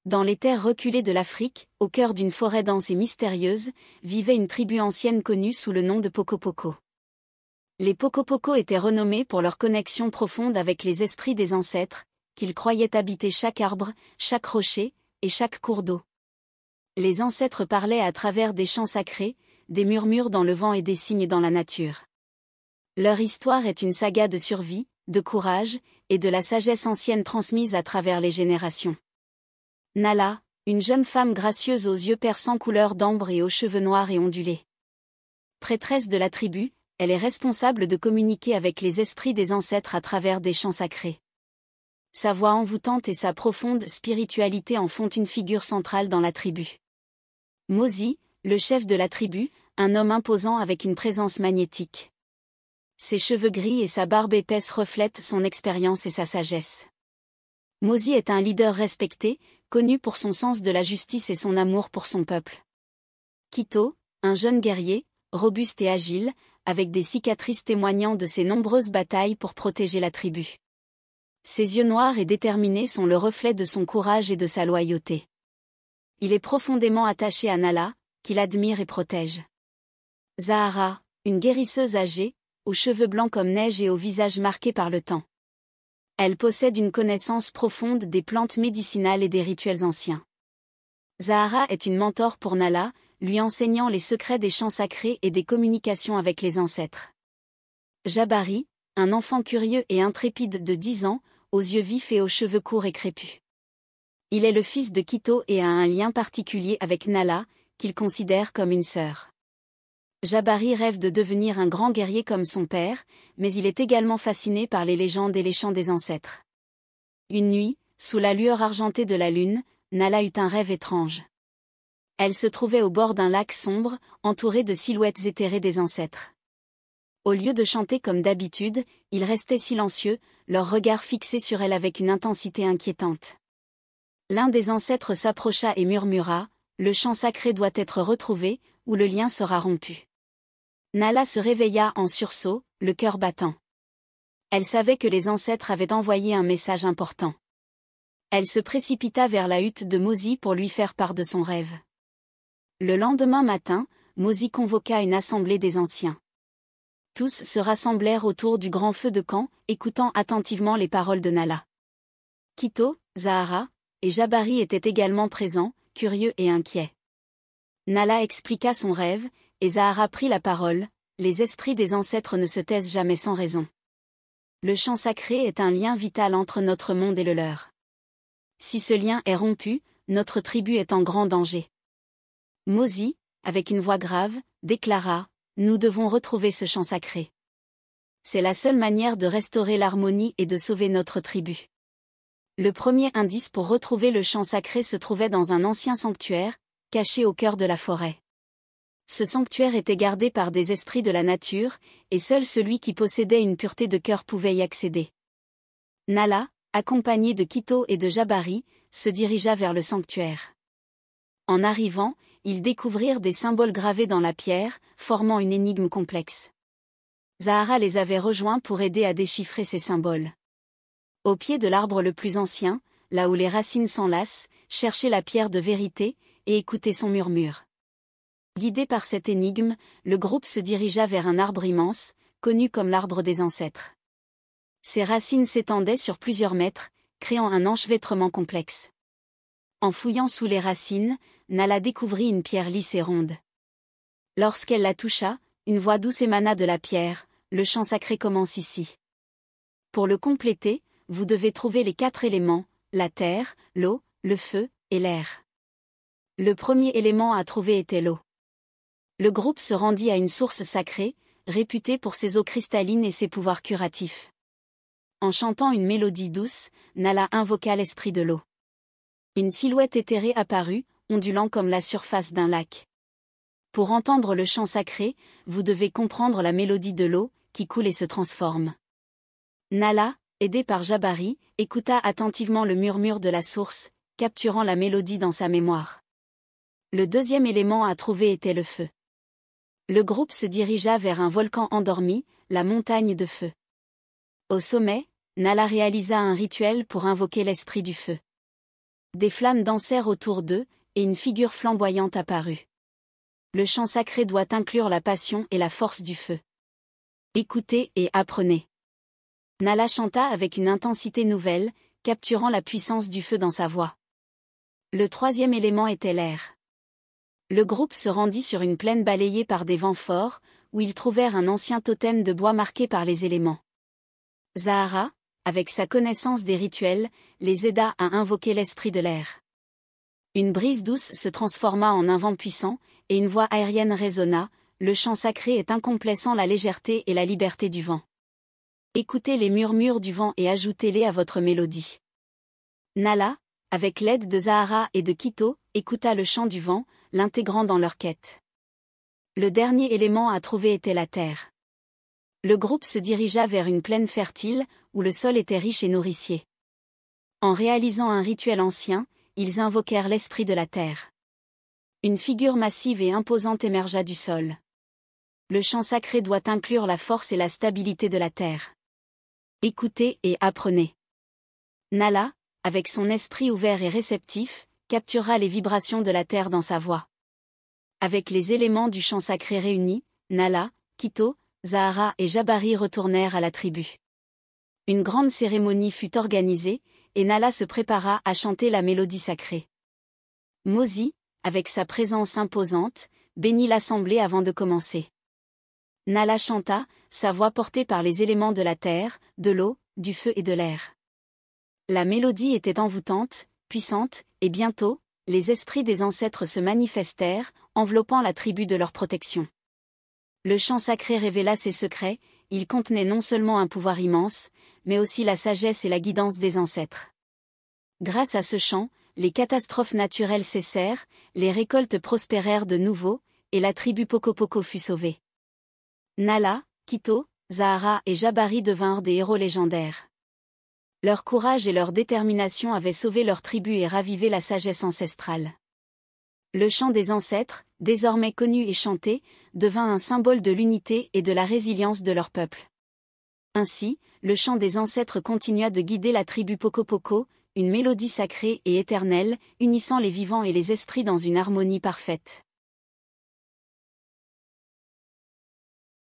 Dans les terres reculées de l'Afrique, au cœur d'une forêt dense et mystérieuse, vivait une tribu ancienne connue sous le nom de Pokopoko. Les Pokopoko étaient renommés pour leur connexion profonde avec les esprits des ancêtres, qu'ils croyaient habiter chaque arbre, chaque rocher, et chaque cours d'eau. Les ancêtres parlaient à travers des chants sacrés, des murmures dans le vent et des signes dans la nature. Leur histoire est une saga de survie, de courage, et de la sagesse ancienne transmise à travers les générations. Nala, une jeune femme gracieuse aux yeux perçants couleur d'ambre et aux cheveux noirs et ondulés. Prêtresse de la tribu, elle est responsable de communiquer avec les esprits des ancêtres à travers des chants sacrés. Sa voix envoûtante et sa profonde spiritualité en font une figure centrale dans la tribu. Mozi, le chef de la tribu, un homme imposant avec une présence magnétique. Ses cheveux gris et sa barbe épaisse reflètent son expérience et sa sagesse. Mozi est un leader respecté, connu pour son sens de la justice et son amour pour son peuple. Kito, un jeune guerrier, robuste et agile, avec des cicatrices témoignant de ses nombreuses batailles pour protéger la tribu. Ses yeux noirs et déterminés sont le reflet de son courage et de sa loyauté. Il est profondément attaché à Nala, qu'il admire et protège. Zahara, une guérisseuse âgée, aux cheveux blancs comme neige et au visage marqué par le temps. Elle possède une connaissance profonde des plantes médicinales et des rituels anciens. Zahara est une mentor pour Nala, lui enseignant les secrets des chants sacrés et des communications avec les ancêtres. Jabari, un enfant curieux et intrépide de 10 ans, aux yeux vifs et aux cheveux courts et crépus. Il est le fils de Kito et a un lien particulier avec Nala, qu'il considère comme une sœur. Jabari rêve de devenir un grand guerrier comme son père, mais il est également fasciné par les légendes et les chants des ancêtres. Une nuit, sous la lueur argentée de la lune, Nala eut un rêve étrange. Elle se trouvait au bord d'un lac sombre, entourée de silhouettes éthérées des ancêtres. Au lieu de chanter comme d'habitude, ils restaient silencieux, leurs regards fixés sur elle avec une intensité inquiétante. L'un des ancêtres s'approcha et murmura « Le chant sacré doit être retrouvé, ou le lien sera rompu ». Nala se réveilla en sursaut, le cœur battant. Elle savait que les ancêtres avaient envoyé un message important. Elle se précipita vers la hutte de Mozi pour lui faire part de son rêve. Le lendemain matin, Mozi convoqua une assemblée des anciens. Tous se rassemblèrent autour du grand feu de camp, écoutant attentivement les paroles de Nala. Kito, Zahara et Jabari étaient également présents, curieux et inquiets. Nala expliqua son rêve, et Zahara prit la parole. Les esprits des ancêtres ne se taisent jamais sans raison. Le chant sacré est un lien vital entre notre monde et le leur. Si ce lien est rompu, notre tribu est en grand danger. Mozi, avec une voix grave, déclara « Nous devons retrouver ce chant sacré. C'est la seule manière de restaurer l'harmonie et de sauver notre tribu. » Le premier indice pour retrouver le chant sacré se trouvait dans un ancien sanctuaire, caché au cœur de la forêt. Ce sanctuaire était gardé par des esprits de la nature, et seul celui qui possédait une pureté de cœur pouvait y accéder. Nala, accompagnée de Kito et de Jabari, se dirigea vers le sanctuaire. En arrivant, ils découvrirent des symboles gravés dans la pierre, formant une énigme complexe. Zahara les avait rejoints pour aider à déchiffrer ces symboles. Au pied de l'arbre le plus ancien, là où les racines s'enlacent, cherchez la pierre de vérité, et écoutez son murmure. Guidé par cette énigme, le groupe se dirigea vers un arbre immense, connu comme l'arbre des ancêtres. Ses racines s'étendaient sur plusieurs mètres, créant un enchevêtrement complexe. En fouillant sous les racines, Nala découvrit une pierre lisse et ronde. Lorsqu'elle la toucha, une voix douce émana de la pierre, le chant sacré commence ici. Pour le compléter, vous devez trouver les 4 éléments, la terre, l'eau, le feu, et l'air. Le premier élément à trouver était l'eau. Le groupe se rendit à une source sacrée, réputée pour ses eaux cristallines et ses pouvoirs curatifs. En chantant une mélodie douce, Nala invoqua l'esprit de l'eau. Une silhouette éthérée apparut, ondulant comme la surface d'un lac. Pour entendre le chant sacré, vous devez comprendre la mélodie de l'eau, qui coule et se transforme. Nala, aidée par Jabari, écouta attentivement le murmure de la source, capturant la mélodie dans sa mémoire. Le deuxième élément à trouver était le feu. Le groupe se dirigea vers un volcan endormi, la montagne de feu. Au sommet, Nala réalisa un rituel pour invoquer l'esprit du feu. Des flammes dansèrent autour d'eux, et une figure flamboyante apparut. Le chant sacré doit inclure la passion et la force du feu. Écoutez et apprenez. Nala chanta avec une intensité nouvelle, capturant la puissance du feu dans sa voix. Le troisième élément était l'air. Le groupe se rendit sur une plaine balayée par des vents forts, où ils trouvèrent un ancien totem de bois marqué par les éléments. Zahara, avec sa connaissance des rituels, les aida à invoquer l'esprit de l'air. Une brise douce se transforma en un vent puissant, et une voix aérienne résonna, le chant sacré est incomplet sans la légèreté et la liberté du vent. Écoutez les murmures du vent et ajoutez-les à votre mélodie. Nala, avec l'aide de Zahara et de Kito, écouta le chant du vent, l'intégrant dans leur quête. Le dernier élément à trouver était la terre. Le groupe se dirigea vers une plaine fertile, où le sol était riche et nourricier. En réalisant un rituel ancien, ils invoquèrent l'esprit de la terre. Une figure massive et imposante émergea du sol. Le chant sacré doit inclure la force et la stabilité de la terre. Écoutez et apprenez. Nala, avec son esprit ouvert et réceptif, captura les vibrations de la terre dans sa voix. Avec les éléments du chant sacré réunis, Nala, Kito, Zahara et Jabari retournèrent à la tribu. Une grande cérémonie fut organisée, et Nala se prépara à chanter la mélodie sacrée. Mozi, avec sa présence imposante, bénit l'assemblée avant de commencer. Nala chanta, sa voix portée par les éléments de la terre, de l'eau, du feu et de l'air. La mélodie était envoûtante, puissante, et bientôt, les esprits des ancêtres se manifestèrent, enveloppant la tribu de leur protection. Le chant sacré révéla ses secrets, il contenait non seulement un pouvoir immense, mais aussi la sagesse et la guidance des ancêtres. Grâce à ce chant, les catastrophes naturelles cessèrent, les récoltes prospérèrent de nouveau, et la tribu Pokopoko fut sauvée. Nala, Kito, Zahara et Jabari devinrent des héros légendaires. Leur courage et leur détermination avaient sauvé leur tribu et ravivé la sagesse ancestrale. Le chant des ancêtres, désormais connu et chanté, devint un symbole de l'unité et de la résilience de leur peuple. Ainsi, le chant des ancêtres continua de guider la tribu Pokopoko, une mélodie sacrée et éternelle, unissant les vivants et les esprits dans une harmonie parfaite.